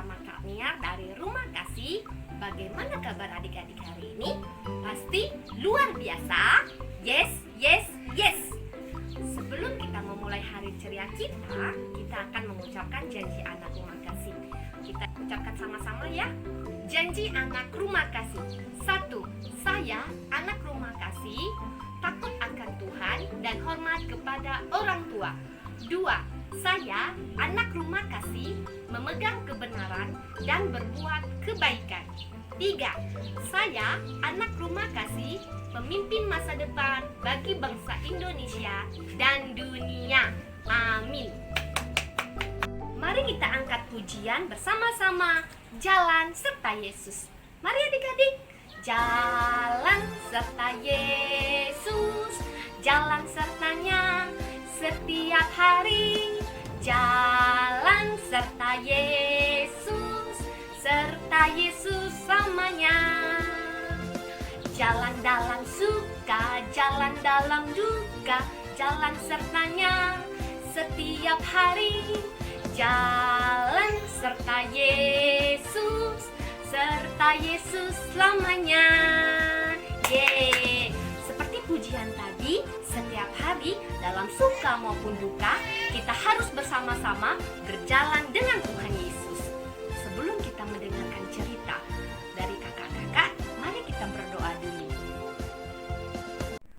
bersama Kak Nia dari Rumah Kasih. Bagaimana kabar adik-adik hari ini? Pasti luar biasa. Yes, yes, yes. Sebelum kita memulai hari ceria kita akan mengucapkan janji anak Rumah Kasih. Kita ucapkan sama-sama ya. Janji anak Rumah Kasih. 1. Saya anak Rumah Kasih takut akan Tuhan dan hormat kepada orang tua. 2. Saya anak Rumah Kasih memegang kebenaran dan berbuat kebaikan. 3. Saya anak Rumah Kasih pemimpin masa depan bagi bangsa Indonesia dan dunia. Amin. Mari kita angkat pujian bersama-sama. Jalan serta Yesus. Mari adik-adik. Jalan serta Yesus, jalan sertanya setiap hari. Jalan serta Yesus, serta Yesus selamanya. Jalan dalam suka, jalan dalam duka, jalan sertanya setiap hari. Jalan serta Yesus, serta Yesus selamanya. Yeay. Seperti pujian tadi, setiap hari dalam suka maupun duka, kita harus bersama-sama berjalan dengan Tuhan Yesus. Sebelum kita mendengarkan cerita dari kakak-kakak, mari kita berdoa dulu.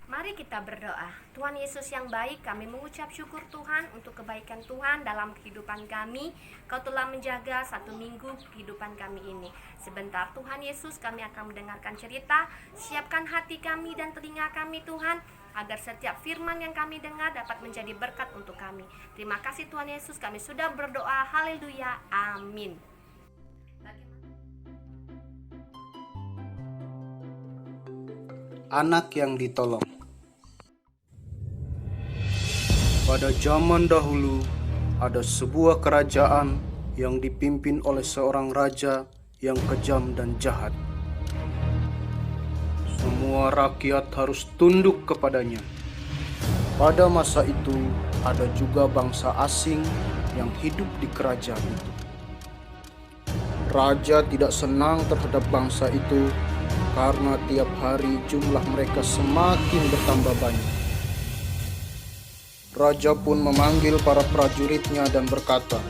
Mari kita berdoa. Tuhan Yesus yang baik, kami mengucap syukur Tuhan untuk kebaikan Tuhan dalam kehidupan kami. Kau telah menjaga 1 minggu kehidupan kami ini. Sebentar Tuhan Yesus, kami akan mendengarkan cerita. Siapkan hati kami dan telinga kami Tuhan, agar setiap firman yang kami dengar dapat menjadi berkat untuk kami. Terima kasih Tuhan Yesus, kami sudah berdoa. Haleluya, amin. Anak yang ditolong. Pada zaman dahulu, ada sebuah kerajaan yang dipimpin oleh seorang raja yang kejam dan jahat. Semua rakyat harus tunduk kepadanya. Pada masa itu, ada juga bangsa asing yang hidup di kerajaan itu. Raja tidak senang terhadap bangsa itu karena tiap hari jumlah mereka semakin bertambah banyak. Raja pun memanggil para prajuritnya dan berkata,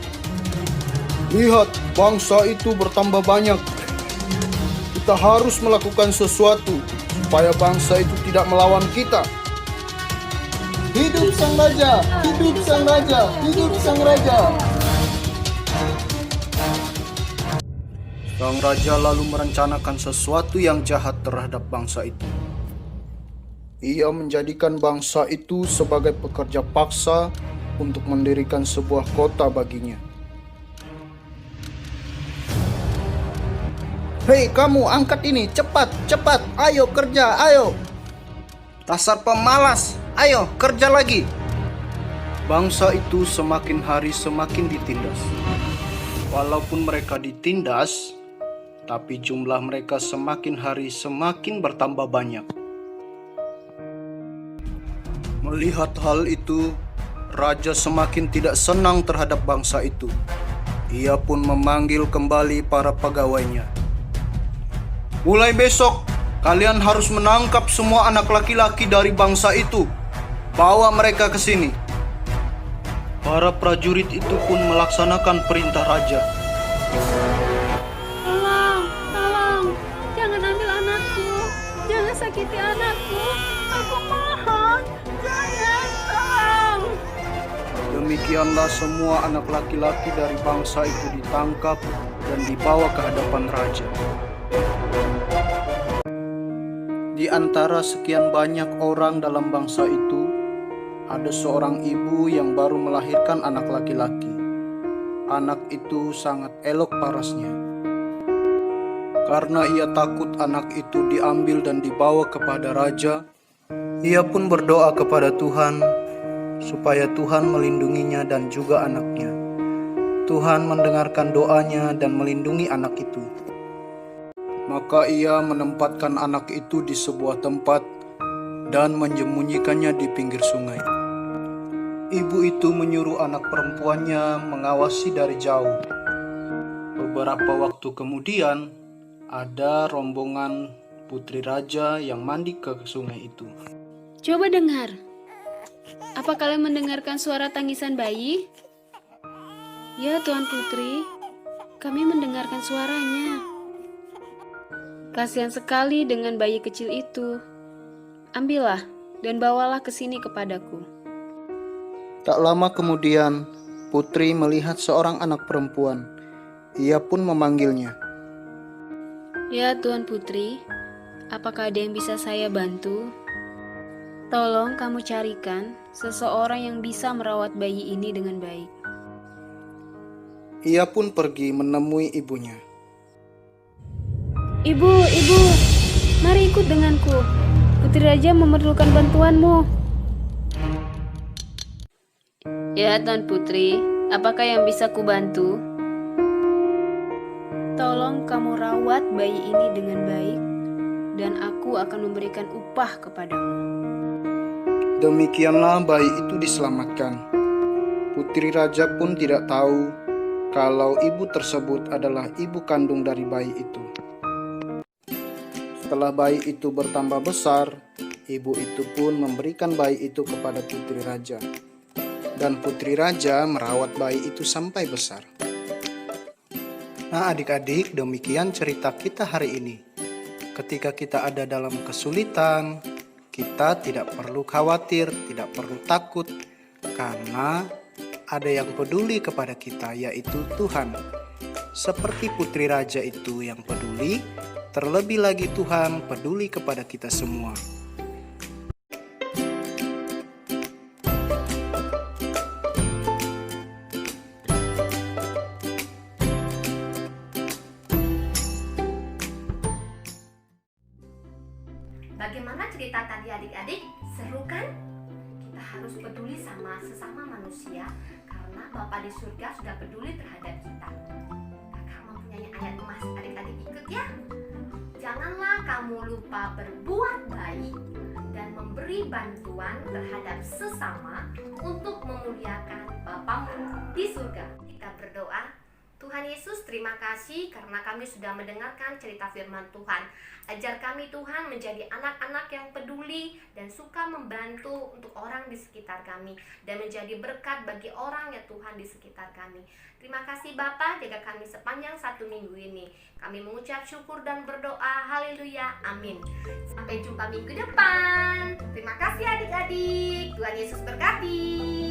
"Lihat, bangsa itu bertambah banyak. Kita harus melakukan sesuatu supaya bangsa itu tidak melawan kita." Hidup sang raja, hidup sang raja, hidup sang raja. Sang raja lalu merencanakan sesuatu yang jahat terhadap bangsa itu. Ia menjadikan bangsa itu sebagai pekerja paksa untuk mendirikan sebuah kota baginya. "Hei kamu, angkat ini, cepat, cepat, ayo kerja, ayo. Dasar pemalas, ayo kerja lagi." Bangsa itu semakin hari semakin ditindas. Walaupun mereka ditindas, tapi jumlah mereka semakin hari semakin bertambah banyak. Melihat hal itu, raja semakin tidak senang terhadap bangsa itu. Ia pun memanggil kembali para pegawainya. "Mulai besok, kalian harus menangkap semua anak laki-laki dari bangsa itu. Bawa mereka ke sini." Para prajurit itu pun melaksanakan perintah raja. Tolong, jangan ambil anakku, jangan sakiti anakku, aku mohon, sayang, tolong. Demikianlah semua anak laki-laki dari bangsa itu ditangkap dan dibawa ke hadapan raja. Di antara sekian banyak orang dalam bangsa itu, ada seorang ibu yang baru melahirkan anak laki-laki. Anak itu sangat elok parasnya. Karena ia takut anak itu diambil dan dibawa kepada raja, ia pun berdoa kepada Tuhan supaya Tuhan melindunginya dan juga anaknya. Tuhan mendengarkan doanya dan melindungi anak itu. Maka ia menempatkan anak itu di sebuah tempat dan menyembunyikannya di pinggir sungai. Ibu itu menyuruh anak perempuannya mengawasi dari jauh. Beberapa waktu kemudian, ada rombongan putri raja yang mandi ke sungai itu. Coba dengar. Apa kalian mendengarkan suara tangisan bayi? Ya, Tuan Putri, kami mendengarkan suaranya. Kasihan sekali dengan bayi kecil itu. Ambillah dan bawalah ke sini kepadaku. Tak lama kemudian, putri melihat seorang anak perempuan. Ia pun memanggilnya. Ya, Tuan Putri, apakah ada yang bisa saya bantu? Tolong kamu carikan seseorang yang bisa merawat bayi ini dengan baik. Ia pun pergi menemui ibunya. Ibu, mari ikut denganku. Putri Raja memerlukan bantuanmu. Ya, Tuan Putri, apakah yang bisa kubantu? Tolong kamu rawat bayi ini dengan baik, dan aku akan memberikan upah kepadamu. Demikianlah bayi itu diselamatkan. Putri raja pun tidak tahu kalau ibu tersebut adalah ibu kandung dari bayi itu. Setelah bayi itu bertambah besar, ibu itu pun memberikan bayi itu kepada putri raja. Dan putri raja merawat bayi itu sampai besar. Nah adik-adik, demikian cerita kita hari ini. Ketika kita ada dalam kesulitan, kita tidak perlu khawatir, tidak perlu takut, karena ada yang peduli kepada kita, yaitu Tuhan. Seperti putri raja itu yang peduli, terlebih lagi Tuhan peduli kepada kita semua. Bagaimana cerita tadi adik-adik? Seru kan? Kita harus peduli sama sesama manusia karena Bapa di surga sudah peduli terhadap kita. Kakak mempunyai ayat emas, adik-adik ikut ya. Janganlah kamu lupa berbuat baik dan memberi bantuan terhadap sesama untuk memuliakan Bapamu di surga. Kita berdoa. Tuhan Yesus, terima kasih karena kami sudah mendengarkan cerita firman Tuhan. Ajar kami Tuhan menjadi anak-anak yang peduli dan suka membantu untuk orang di sekitar kami dan menjadi berkat bagi orang ya Tuhan di sekitar kami. Terima kasih Bapa, jaga kami sepanjang 1 minggu ini. Kami mengucap syukur dan berdoa. Haleluya. Amin. Sampai jumpa minggu depan. Terima kasih adik-adik. Tuhan Yesus berkati.